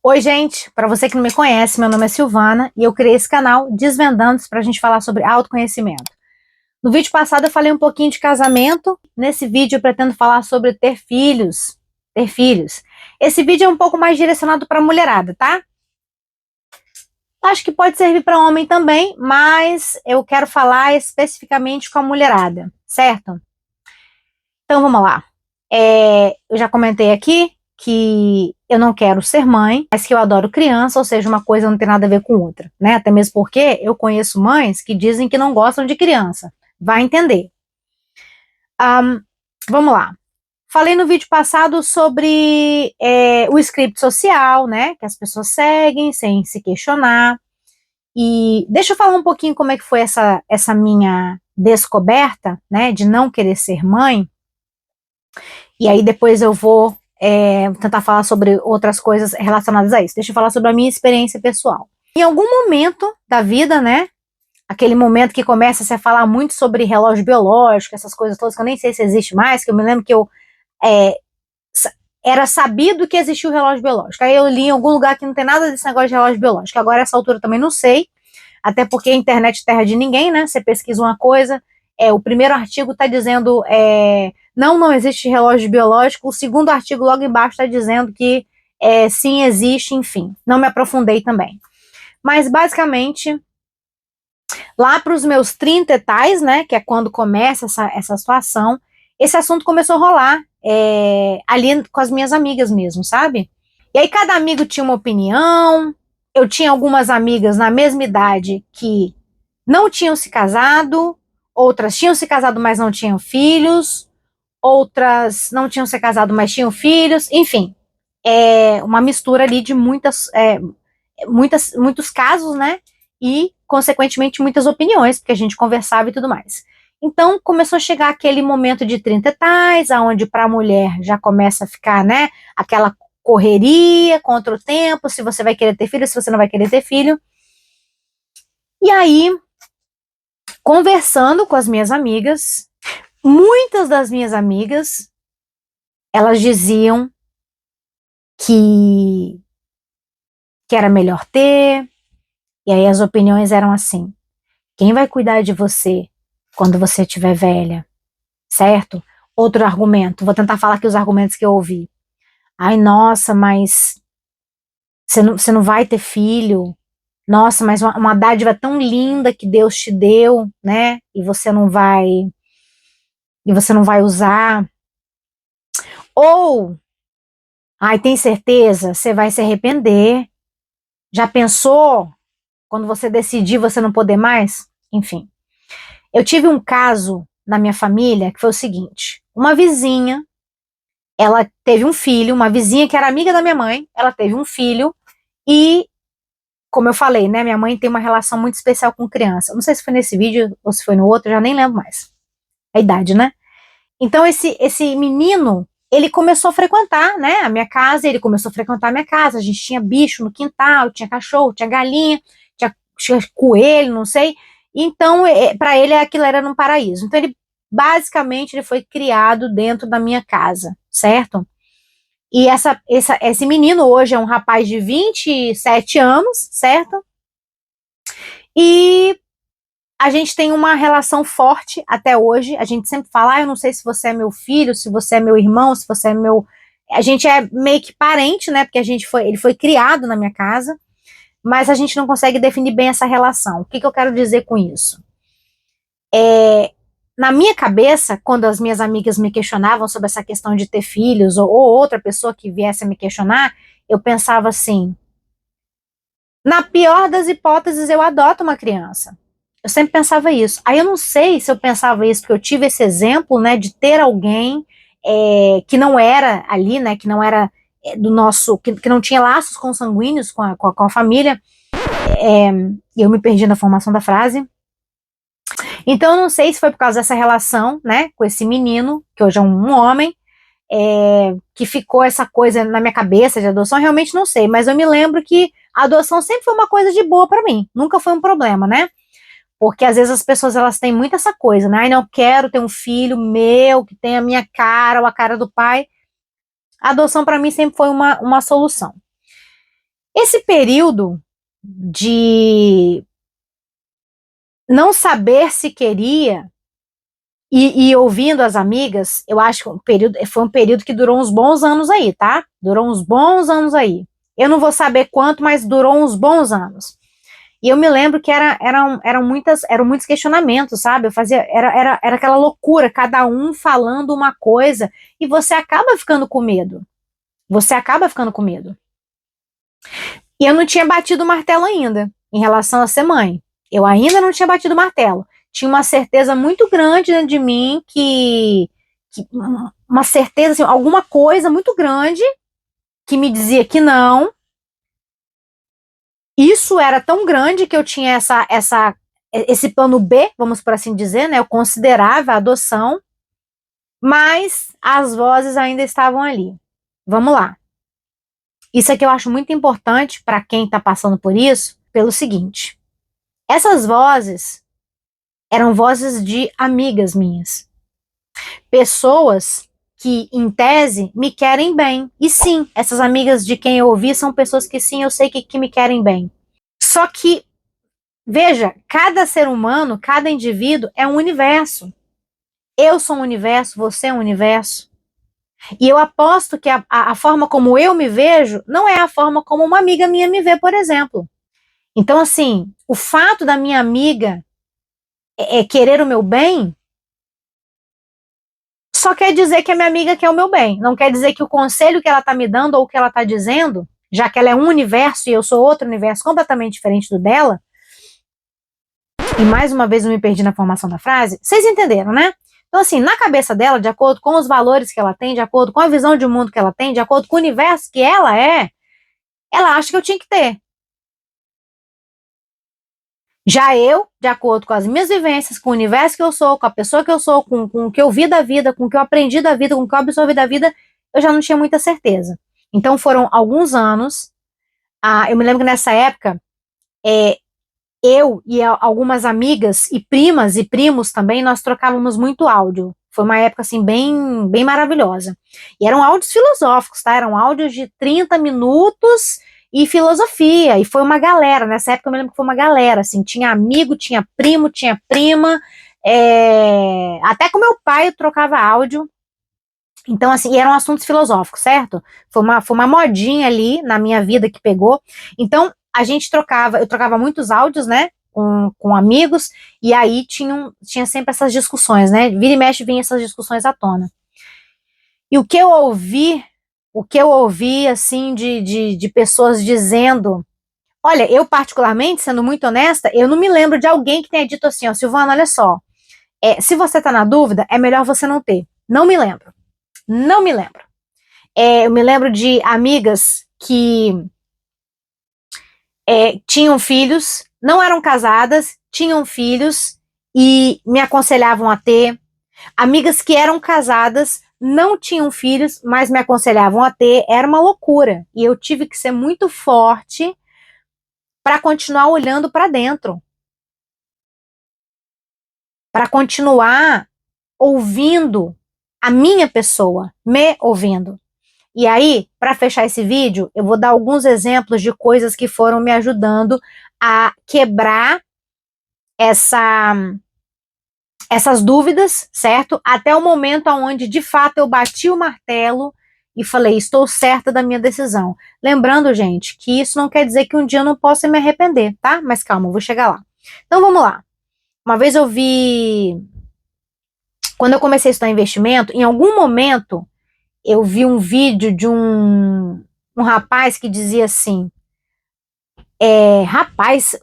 Oi, gente! Para você que não me conhece, meu nome é Silvana e eu criei esse canal Desvendando para a gente falar sobre autoconhecimento. No vídeo passado eu falei um pouquinho de casamento, nesse vídeo eu pretendo falar sobre ter filhos. Ter filhos. Esse vídeo é um pouco mais direcionado para mulherada, tá? Acho que pode servir para homem também, mas eu quero falar especificamente com a mulherada, certo? Então vamos lá. Eu já comentei aqui que eu não quero ser mãe, mas que eu adoro criança, ou seja, uma coisa não tem nada a ver com outra, né? Até mesmo porque eu conheço mães que dizem que não gostam de criança. Vai entender. Vamos lá. Falei no vídeo passado sobre o script social, né? Que as pessoas seguem sem se questionar. E deixa eu falar um pouquinho como é que foi essa minha descoberta, né? De não querer ser mãe. E aí depois eu vou tentar falar sobre outras coisas relacionadas a isso. Deixa eu falar sobre a minha experiência pessoal. Em algum momento da vida, né? Aquele momento que começa a se falar muito sobre relógio biológico, essas coisas todas, que eu nem sei se existe mais, que eu me lembro que era sabido que existia o relógio biológico. Aí eu li em algum lugar que não tem nada desse negócio de relógio biológico. Agora, essa altura, eu também não sei, até porque a internet é terra de ninguém, né? Você pesquisa uma coisa, o primeiro artigo está dizendo não existe relógio biológico, o segundo artigo logo embaixo está dizendo que sim existe, enfim. Não me aprofundei também. Mas, basicamente, lá para os meus 30 e tais, né, que é quando começa essa situação, esse assunto começou a rolar ali com as minhas amigas mesmo, sabe? E aí cada amigo tinha uma opinião, eu tinha algumas amigas na mesma idade que não tinham se casado, outras tinham se casado, mas não tinham filhos, outras não tinham se casado, mas tinham filhos, enfim, uma mistura ali de muitos casos, né? E, consequentemente, muitas opiniões, porque a gente conversava e tudo mais. Então, começou a chegar aquele momento de 30 e tais, aonde para a mulher já começa a ficar, né, aquela correria contra o tempo, se você vai querer ter filho, se você não vai querer ter filho. E aí, conversando com as minhas amigas, muitas das minhas amigas, elas diziam que, que era melhor ter, e aí as opiniões eram assim: quem vai cuidar de você quando você estiver velha? Certo? Outro argumento, vou tentar falar aqui os argumentos que eu ouvi. Ai, nossa, mas você não vai ter filho? Nossa, mas uma dádiva tão linda que Deus te deu, né? E você não vai usar. Ou, ai, tem certeza? Você vai se arrepender. Já pensou quando você decidir você não poder mais? Enfim. Eu tive um caso na minha família que foi o seguinte: uma vizinha, ela teve um filho, uma vizinha que era amiga da minha mãe, ela teve um filho e, como eu falei, né, minha mãe tem uma relação muito especial com criança. Não sei se foi nesse vídeo ou se foi no outro, eu já nem lembro mais. A idade, né? Então esse menino, ele começou a frequentar, né, a minha casa, ele começou a frequentar a minha casa. A gente tinha bicho no quintal, tinha cachorro, tinha galinha, tinha coelho, não sei. Então, para ele aquilo era num paraíso. Então ele basicamente ele foi criado dentro da minha casa, certo? E esse menino hoje é um rapaz de 27 anos, certo? E a gente tem uma relação forte até hoje. A gente sempre fala, eu não sei se você é meu filho, se você é meu irmão, se você é meu... A gente é meio que parente, né? Porque ele foi criado na minha casa, mas a gente não consegue definir bem essa relação. O que eu quero dizer com isso? Na minha cabeça, quando as minhas amigas me questionavam sobre essa questão de ter filhos, ou outra pessoa que viesse a me questionar, eu pensava assim: na pior das hipóteses, eu adoto uma criança. Eu sempre pensava isso. Aí eu não sei se eu pensava isso porque eu tive esse exemplo, né, de ter alguém que não era ali, né, que não era do nosso, que não tinha laços consanguíneos com a família. Eu me perdi na formação da frase. Então eu não sei se foi por causa dessa relação, né, com esse menino, que hoje é um homem, que ficou essa coisa na minha cabeça de adoção, realmente não sei, mas eu me lembro que a adoção sempre foi uma coisa de boa para mim, nunca foi um problema, né? Porque às vezes as pessoas elas têm muito essa coisa, né? Ai, não quero ter um filho meu que tenha a minha cara ou a cara do pai. A adoção para mim sempre foi uma solução. Esse período de não saber se queria e ouvindo as amigas, eu acho que foi um período que durou uns bons anos aí, tá? Durou uns bons anos aí. Eu não vou saber quanto, mas durou uns bons anos. E eu me lembro que eram muitos questionamentos, sabe? Era aquela loucura, cada um falando uma coisa, e você acaba ficando com medo. Você acaba ficando com medo. E eu não tinha batido o martelo ainda, em relação a ser mãe. Eu ainda não tinha batido o martelo. Tinha uma certeza muito grande dentro de mim que uma certeza, assim, alguma coisa muito grande que me dizia que não. Isso era tão grande que eu tinha esse plano B, vamos por assim dizer, né? Eu considerava a adoção, mas as vozes ainda estavam ali. Vamos lá. Isso aqui eu acho muito importante para quem está passando por isso, pelo seguinte: essas vozes eram vozes de amigas minhas, pessoas que, em tese, me querem bem. E sim, essas amigas de quem eu ouvi são pessoas que sim, eu sei que me querem bem. Só que, veja, cada ser humano, cada indivíduo é um universo. Eu sou um universo, você é um universo. E eu aposto que a forma como eu me vejo não é a forma como uma amiga minha me vê, por exemplo. Então, assim, o fato da minha amiga querer o meu bem só quer dizer que a minha amiga quer o meu bem. Não quer dizer que o conselho que ela está me dando ou o que ela está dizendo, já que ela é um universo e eu sou outro universo completamente diferente do dela, e mais uma vez eu me perdi na formação da frase, vocês entenderam, né? Então, assim, na cabeça dela, de acordo com os valores que ela tem, de acordo com a visão de mundo que ela tem, de acordo com o universo que ela é, ela acha que eu tinha que ter. Já eu, de acordo com as minhas vivências, com o universo que eu sou, com a pessoa que eu sou, com o que eu vi da vida, com o que eu aprendi da vida, com o que eu absorvi da vida, eu já não tinha muita certeza. Então foram alguns anos. Eu me lembro que nessa época, é, eu e algumas amigas e primas e primos também, nós trocávamos muito áudio. Foi uma época, assim, bem maravilhosa. E eram áudios filosóficos, tá? Eram áudios de 30 minutos e filosofia. E foi uma galera. Nessa época eu me lembro que foi uma galera, assim. Tinha amigo, tinha primo, tinha prima. Até com meu pai eu trocava áudio. Então, assim, e eram assuntos filosóficos, certo? Foi uma modinha ali na minha vida que pegou. Então, eu trocava muitos áudios, né? Com amigos, e aí tinha sempre essas discussões, né? Vira e mexe vinha essas discussões à tona. E o que eu ouvi, assim, de pessoas dizendo. Olha, eu particularmente, sendo muito honesta, eu não me lembro de alguém que tenha dito assim, ó, Silvana, olha só, se você tá na dúvida, é melhor você não ter. Não me lembro. Não me lembro. Eu me lembro de amigas que tinham filhos, não eram casadas, tinham filhos e me aconselhavam a ter. Amigas que eram casadas, não tinham filhos, mas me aconselhavam a ter. Era uma loucura. E eu tive que ser muito forte para continuar olhando para dentro. Para continuar ouvindo a minha pessoa, me ouvindo. E aí, para fechar esse vídeo, eu vou dar alguns exemplos de coisas que foram me ajudando a quebrar essas dúvidas, certo? Até o momento onde, de fato, eu bati o martelo e falei, estou certa da minha decisão. Lembrando, gente, que isso não quer dizer que um dia eu não possa me arrepender, tá? Mas calma, eu vou chegar lá. Então, vamos lá. Uma vez eu vi... Quando eu comecei a estudar investimento, em algum momento, eu vi um vídeo de um rapaz que dizia assim, rapaz,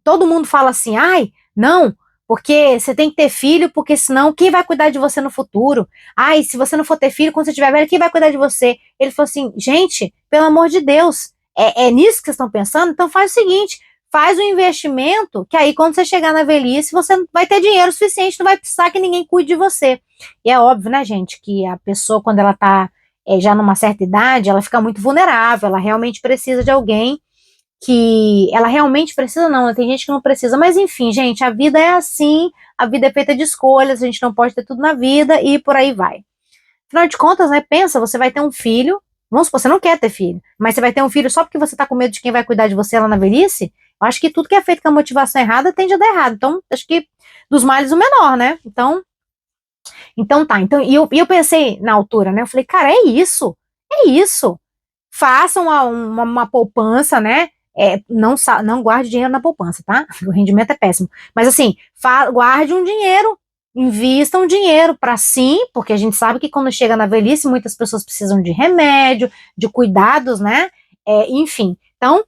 todo mundo fala assim, ai, não, porque você tem que ter filho, porque senão quem vai cuidar de você no futuro? Ai, se você não for ter filho, quando você tiver velho, quem vai cuidar de você? Ele falou assim, gente, pelo amor de Deus, é nisso que vocês estão pensando? Então faz o seguinte, faz um investimento, que aí quando você chegar na velhice, você vai ter dinheiro suficiente, não vai precisar que ninguém cuide de você. E é óbvio, né, gente, que a pessoa, quando ela tá já numa certa idade, ela fica muito vulnerável, ela realmente precisa de alguém que ela realmente precisa, não, tem gente que não precisa, mas enfim, gente, a vida é assim, a vida é feita de escolhas, a gente não pode ter tudo na vida e por aí vai. Afinal de contas, né, pensa, você vai ter um filho Vamos supor, você não quer ter filho, mas você vai ter um filho só porque você tá com medo de quem vai cuidar de você lá na velhice? Eu acho que tudo que é feito com a motivação errada tende a dar errado. Então, acho que dos males o menor, né? Então tá. Então, e eu pensei na altura, né? Eu falei, cara, é isso. É isso. Façam uma poupança, né? Não guarde dinheiro na poupança, tá? O rendimento é péssimo. Mas assim, guarde um dinheiro, invista um dinheiro para sim, porque a gente sabe que quando chega na velhice, muitas pessoas precisam de remédio, de cuidados, né? Enfim, então,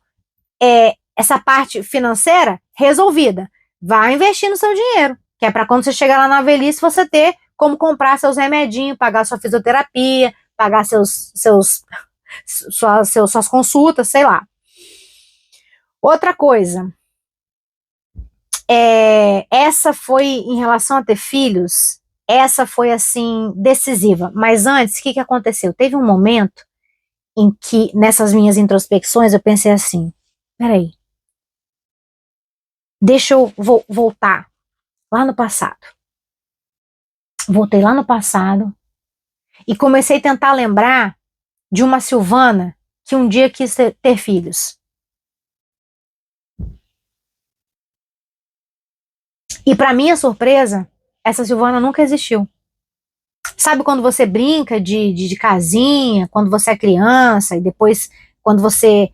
essa parte financeira resolvida. Vá investir no seu dinheiro, que é para quando você chegar lá na velhice, você ter como comprar seus remedinhos, pagar sua fisioterapia, pagar suas consultas, sei lá. Outra coisa, essa foi em relação a ter filhos, essa foi assim decisiva. Mas antes, o que aconteceu? Teve um momento em que nessas minhas introspecções eu pensei assim, peraí, deixa eu voltar lá no passado. Voltei lá no passado e comecei a tentar lembrar de uma Silvana que um dia quis ter filhos. E para minha surpresa, essa Silvana nunca existiu. Sabe quando você brinca de casinha, quando você é criança, e depois, quando você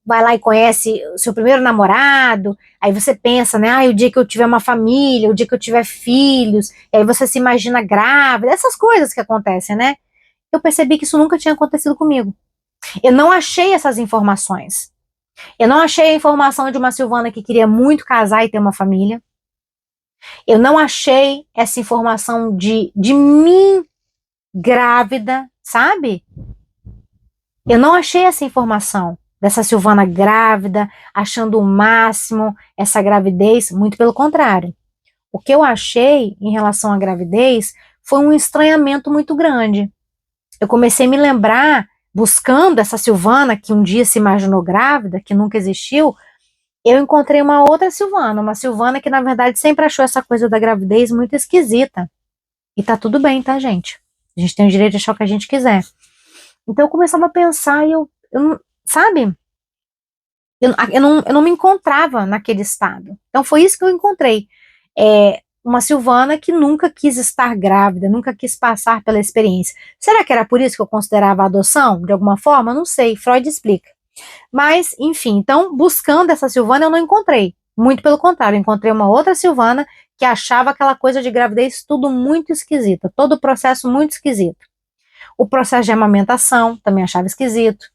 vai lá e conhece o seu primeiro namorado, aí você pensa, né, o dia que eu tiver uma família, o dia que eu tiver filhos, e aí você se imagina grávida, essas coisas que acontecem, né? Eu percebi que isso nunca tinha acontecido comigo. Eu não achei essas informações. Eu não achei a informação de uma Silvana que queria muito casar e ter uma família. Eu não achei essa informação de mim grávida, sabe? Eu não achei essa informação dessa Silvana grávida, achando o máximo essa gravidez, muito pelo contrário. O que eu achei em relação à gravidez foi um estranhamento muito grande. Eu comecei a me lembrar, buscando essa Silvana que um dia se imaginou grávida, que nunca existiu, eu encontrei uma outra Silvana, uma Silvana que na verdade sempre achou essa coisa da gravidez muito esquisita. E tá tudo bem, tá, gente? A gente tem o direito de achar o que a gente quiser. Então eu começava a pensar e eu não, sabe? Eu não me encontrava naquele estado. Então foi isso que eu encontrei. Uma Silvana que nunca quis estar grávida, nunca quis passar pela experiência. Será que era por isso que eu considerava a adoção, de alguma forma? Não sei, Freud explica. Mas, enfim, então, buscando essa Silvana, eu não encontrei. Muito pelo contrário, eu encontrei uma outra Silvana que achava aquela coisa de gravidez tudo muito esquisita, todo o processo muito esquisito. O processo de amamentação também achava esquisito.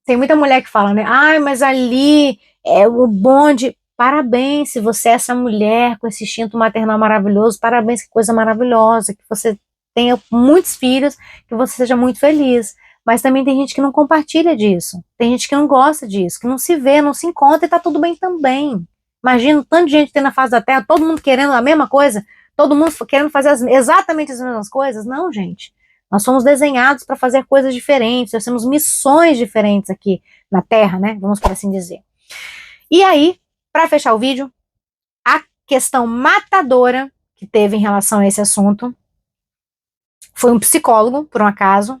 Tem muita mulher que fala, né? Ai, mas ali é o bonde. Parabéns, se você é essa mulher com esse instinto maternal maravilhoso, parabéns, que coisa maravilhosa, que você tenha muitos filhos, que você seja muito feliz. Mas também tem gente que não compartilha disso. Tem gente que não gosta disso, que não se vê, não se encontra e tá tudo bem também. Imagina o tanto de gente tem na face da Terra, todo mundo querendo a mesma coisa, todo mundo querendo fazer exatamente as mesmas coisas. Não, gente. Nós somos desenhados para fazer coisas diferentes, nós temos missões diferentes aqui na Terra, né? Vamos por assim dizer. E aí, para fechar o vídeo, a questão matadora que teve em relação a esse assunto foi um psicólogo, por um acaso.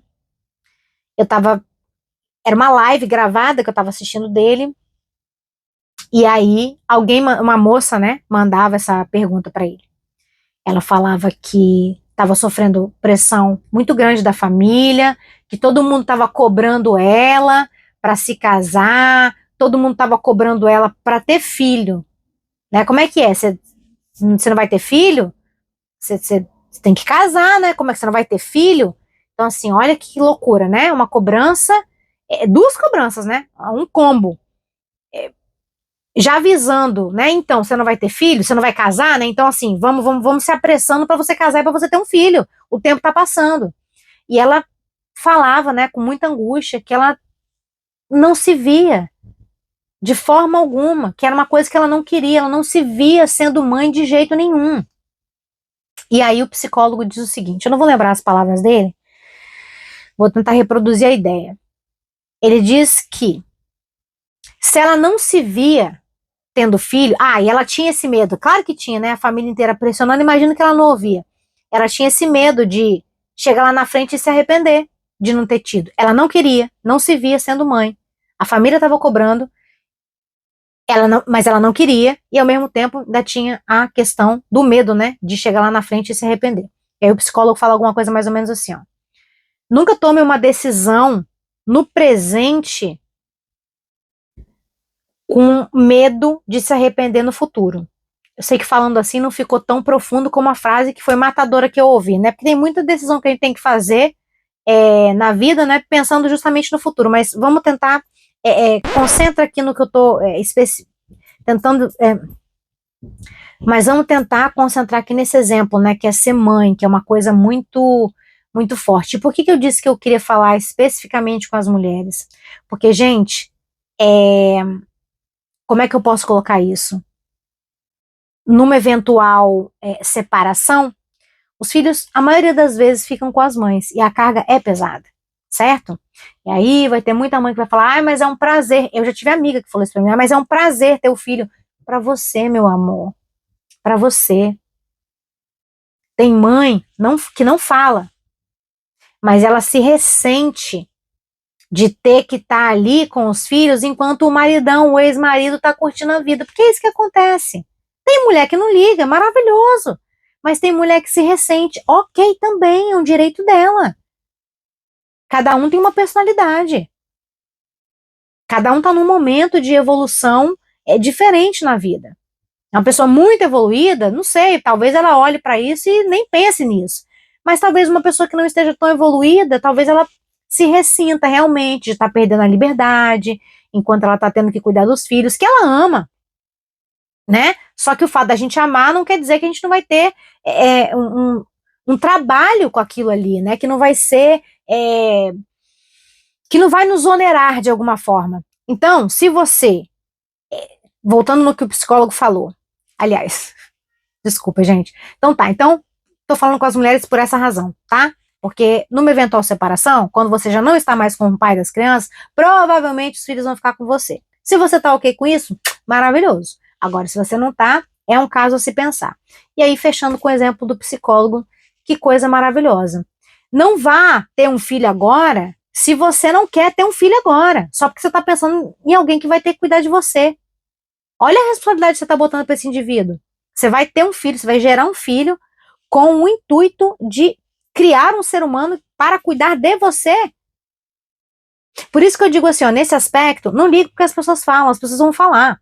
Era uma live gravada que eu estava assistindo dele, e aí uma moça, né, mandava essa pergunta para ele. Ela falava que estava sofrendo pressão muito grande da família, que todo mundo estava cobrando ela para se casar, todo mundo estava cobrando ela para ter filho, né? Como é que é? Você não vai ter filho? Você tem que casar, né? Como é que você não vai ter filho? Então, assim, olha que loucura, né? Uma cobrança, duas cobranças, né? Um combo. Já avisando, né? Então, você não vai ter filho, você não vai casar, né? Então, assim, vamos se apressando para você casar e para você ter um filho. O tempo tá passando. E ela falava, né, com muita angústia, que ela não se via de forma alguma, que era uma coisa que ela não queria, ela não se via sendo mãe de jeito nenhum. E aí o psicólogo diz o seguinte, eu não vou lembrar as palavras dele, vou tentar reproduzir a ideia. Ele diz que se ela não se via tendo filho, e ela tinha esse medo, claro que tinha, né, a família inteira pressionando, imagino que ela não ouvia. Ela tinha esse medo de chegar lá na frente e se arrepender de não ter tido. Ela não queria, não se via sendo mãe. A família estava cobrando, mas ela não queria, e ao mesmo tempo ainda tinha a questão do medo, né, de chegar lá na frente e se arrepender. E aí o psicólogo fala alguma coisa mais ou menos assim, ó. Nunca tome uma decisão no presente com medo de se arrepender no futuro. Eu sei que falando assim não ficou tão profundo como a frase que foi matadora que eu ouvi, né? Porque tem muita decisão que a gente tem que fazer na vida, né? Pensando justamente no futuro. Mas vamos tentar, concentra aqui no que eu tô tentando. Mas vamos tentar concentrar aqui nesse exemplo, né? Que é ser mãe, que é uma coisa muito, muito forte. E por que eu disse que eu queria falar especificamente com as mulheres? Porque, gente, como é que eu posso colocar isso? Numa eventual separação, os filhos, a maioria das vezes, ficam com as mães, e a carga é pesada, certo? E aí vai ter muita mãe que vai falar, mas é um prazer, eu já tive amiga que falou isso pra mim, mas é um prazer ter o filho pra você, meu amor, pra você. Tem mãe que não fala, mas ela se ressente de ter que estar ali com os filhos enquanto o maridão, o ex-marido, tá curtindo a vida, porque é isso que acontece. Tem mulher que não liga, maravilhoso. Mas tem mulher que se ressente. Ok, também, é um direito dela. Cada um tem uma personalidade. Cada um tá num momento de evolução diferente na vida. É uma pessoa muito evoluída, não sei, talvez ela olhe para isso e nem pense nisso. Mas talvez uma pessoa que não esteja tão evoluída, talvez ela se ressinta realmente de estar perdendo a liberdade, enquanto ela tá tendo que cuidar dos filhos, que ela ama. Né? Só que o fato da gente amar não quer dizer que a gente não vai ter um trabalho com aquilo ali, né? Que não vai ser, que não vai nos onerar de alguma forma. Então, se você, voltando no que o psicólogo falou, aliás, desculpa, gente. Então tá, tô falando com as mulheres por essa razão, tá? Porque numa eventual separação, quando você já não está mais com o pai das crianças, provavelmente os filhos vão ficar com você. Se você tá ok com isso, maravilhoso. Agora, se você não tá, é um caso a se pensar. E aí, fechando com o exemplo do psicólogo, que coisa maravilhosa. Não vá ter um filho agora se você não quer ter um filho agora, só porque você está pensando em alguém que vai ter que cuidar de você. Olha a responsabilidade que você está botando para esse indivíduo. Você vai ter um filho, você vai gerar um filho com o intuito de criar um ser humano para cuidar de você. Por isso que eu digo assim, ó, nesse aspecto, não ligo porque as pessoas falam, as pessoas vão falar.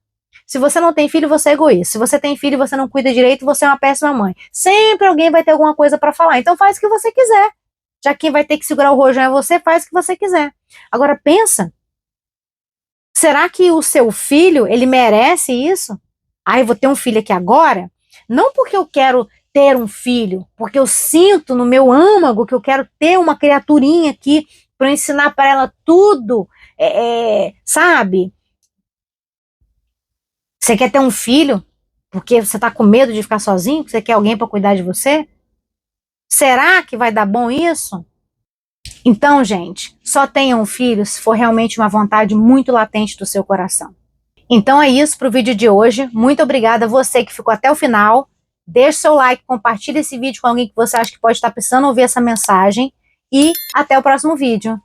Se você não tem filho, você é egoísta. Se você tem filho e você não cuida direito, você é uma péssima mãe. Sempre alguém vai ter alguma coisa para falar. Então faz o que você quiser. Já que quem vai ter que segurar o rojão é você, faz o que você quiser. Agora pensa, será que o seu filho, ele merece isso? Ah, eu vou ter um filho aqui agora? Não porque eu quero ter um filho, porque eu sinto no meu âmago que eu quero ter uma criaturinha aqui para ensinar para ela tudo, sabe? Você quer ter um filho porque você está com medo de ficar sozinho? Você quer alguém para cuidar de você? Será que vai dar bom isso? Então, gente, só tenham um filho se for realmente uma vontade muito latente do seu coração. Então é isso para o vídeo de hoje. Muito obrigada a você que ficou até o final. Deixe seu like, compartilhe esse vídeo com alguém que você acha que pode estar precisando ouvir essa mensagem. E até o próximo vídeo.